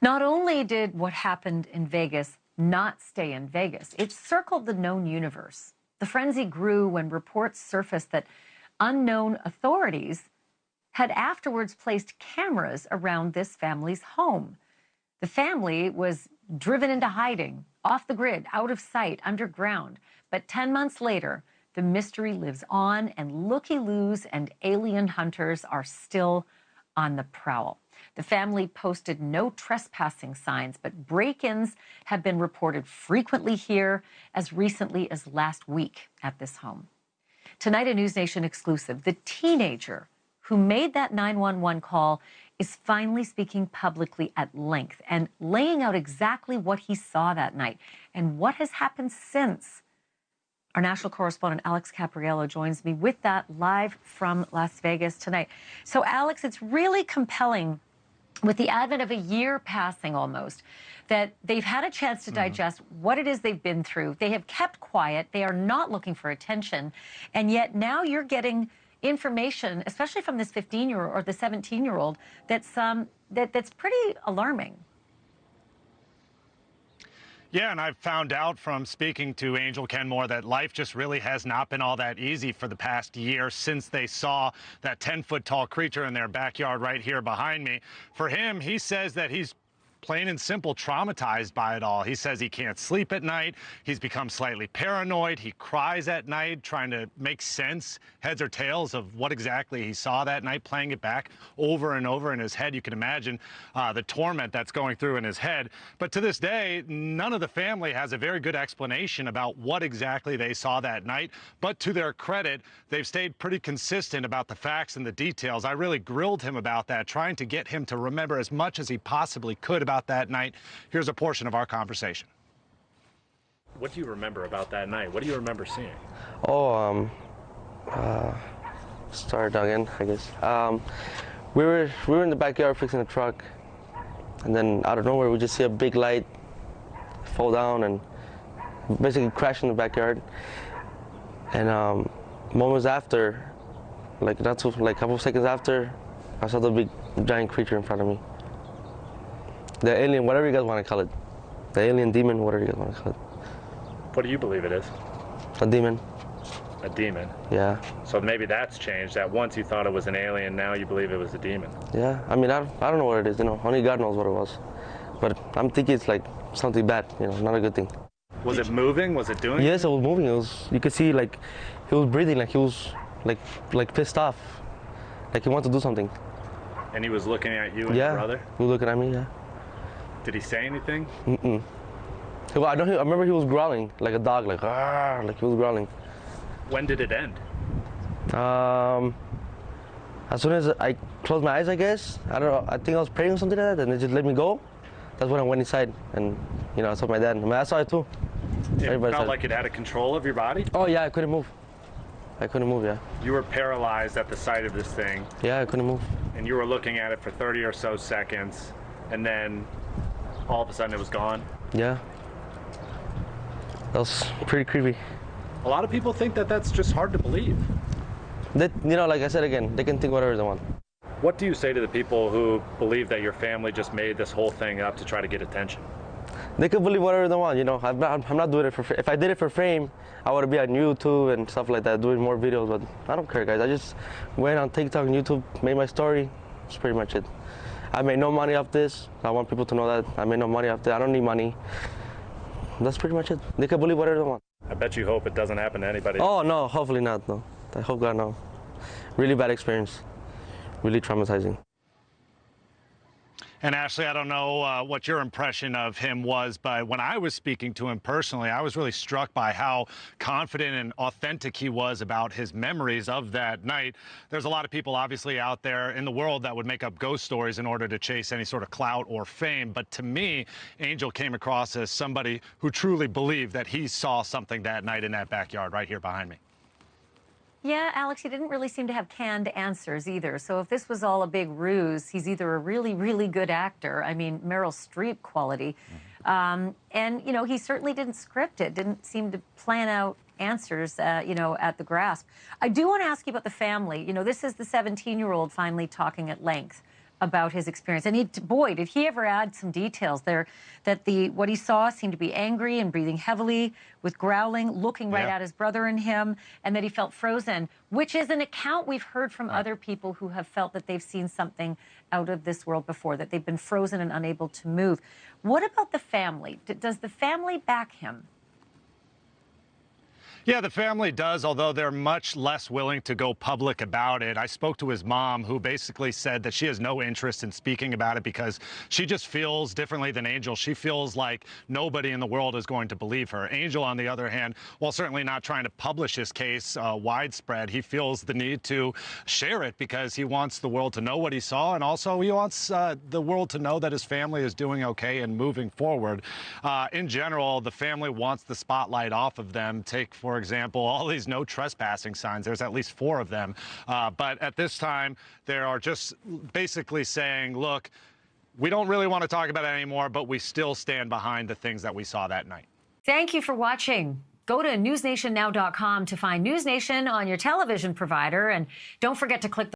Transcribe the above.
Not only did what happened in Vegas not stay in Vegas, it circled the known universe. The frenzy grew when reports surfaced that unknown authorities had afterwards placed cameras around this family's home. The family was driven into hiding, off the grid, out of sight, underground. But 10 months later, the mystery lives on, and looky-loos and alien hunters are still on the prowl. The family posted no trespassing signs, but break-ins have been reported frequently here, as recently as last week at this home. Tonight, a NewsNation exclusive, the teenager who made that 911 call is finally speaking publicly at length and laying out exactly what he saw that night and what has happened since. Our national correspondent, Alex Caprariello, joins me with that live from Las Vegas tonight. So, Alex, it's really compelling with the advent of a year passing almost, that they've had a chance to digest what it is they've been through. They have kept quiet. They are not looking for attention. And yet now you're getting information, especially from this 15-year-old or the 17-year-old, that's pretty alarming. Yeah, and I've found out from speaking to Angel Kenmore that life just really has not been all that easy for the past year since they saw that 10-foot-tall creature in their backyard right here behind me. For him, he says that he's plain and simple traumatized by it all. He says he can't sleep at night. He's become slightly paranoid. He cries at night, trying to make sense, heads or tails, of what exactly he saw that night, playing it back over and over in his head. You can imagine the torment that's going through in his head. But to this day, none of the family has a very good explanation about what exactly they saw that night. But to their credit, they've stayed pretty consistent about the facts and the details. I really grilled him about that, trying to get him to remember as much as he possibly could about that night. Here's a portion of our conversation. What do you remember about that night? What do you remember seeing? Start again, I guess. We were in the backyard fixing a truck, and then out of nowhere we just see a big light fall down and basically crash in the backyard. And moments after, like a couple of seconds after, I saw the big giant creature in front of me. The alien, whatever you guys want to call it. The alien demon, whatever you guys want to call it. What do you believe it is? A demon. A demon? Yeah. So maybe that's changed, that once you thought it was an alien, now you believe it was a demon. Yeah, I mean, I don't know what it is, only God knows what it was. But I'm thinking it's like something bad, not a good thing. Was it moving? Was it doing? Yes, it was moving. You could see, like, he was breathing, like he was, like pissed off. Like he wanted to do something. And he was looking at you and your brother? He was looking at me, yeah. Did he say anything? Mm-mm. I remember he was growling, like a dog, like he was growling. When did it end? As soon as I closed my eyes, I guess. I don't know, I think I was praying or something like that, and they just let me go. That's when I went inside, and, I saw my dad. I mean, I saw it too. It felt like it had a control of your body? Oh, yeah, I couldn't move. Yeah. You were paralyzed at the sight of this thing. Yeah, I couldn't move. And you were looking at it for 30 or so seconds, and then all of a sudden it was gone? Yeah. That was pretty creepy. A lot of people think that that's just hard to believe. That, like I said again, they can think whatever they want. What do you say to the people who believe that your family just made this whole thing up to try to get attention? They can believe whatever they want, I'm not doing it for free. If I did it for fame, I would be on YouTube and stuff like that, doing more videos, but I don't care, guys. I just went on TikTok and YouTube, made my story. That's pretty much it. I made no money off this. I want people to know that. I made no money off this. I don't need money. That's pretty much it. They can believe whatever they want. I bet you hope it doesn't happen to anybody. Oh, no, hopefully not, no. I hope God, no. Really bad experience. Really traumatizing. And Ashley, I don't know what your impression of him was, but when I was speaking to him personally, I was really struck by how confident and authentic he was about his memories of that night. There's a lot of people obviously out there in the world that would make up ghost stories in order to chase any sort of clout or fame. But to me, Angel came across as somebody who truly believed that he saw something that night in that backyard right here behind me. Yeah, Alex, he didn't really seem to have canned answers either. So if this was all a big ruse, he's either a really, really good actor, I mean, Meryl Streep quality, and, he certainly didn't script it, didn't seem to plan out answers, at the grasp. I do want to ask you about the family. This is the 17-year-old finally talking at length about his experience. And boy, did he ever add some details there, that what he saw seemed to be angry and breathing heavily with growling, looking right at his brother and him, and that he felt frozen, which is an account we've heard from other people who have felt that they've seen something out of this world before, that they've been frozen and unable to move. What about the family? Does the family back him? Yeah, the family does, although they're much less willing to go public about it. I spoke to his mom, who basically said that she has no interest in speaking about it because she just feels differently than Angel. She feels like nobody in the world is going to believe her. Angel, on the other hand, while certainly not trying to publish his case widespread, he feels the need to share it because he wants the world to know what he saw, and also he wants the world to know that his family is doing okay and moving forward. In general, the family wants the spotlight off of them. Take, for example, all these no trespassing signs. There's at least 4 of them. But at this time, they are just basically saying, look, we don't really want to talk about it anymore, but we still stand behind the things that we saw that night. Thank you for watching. Go to newsnationnow.com to find NewsNation on your television provider. And don't forget to click the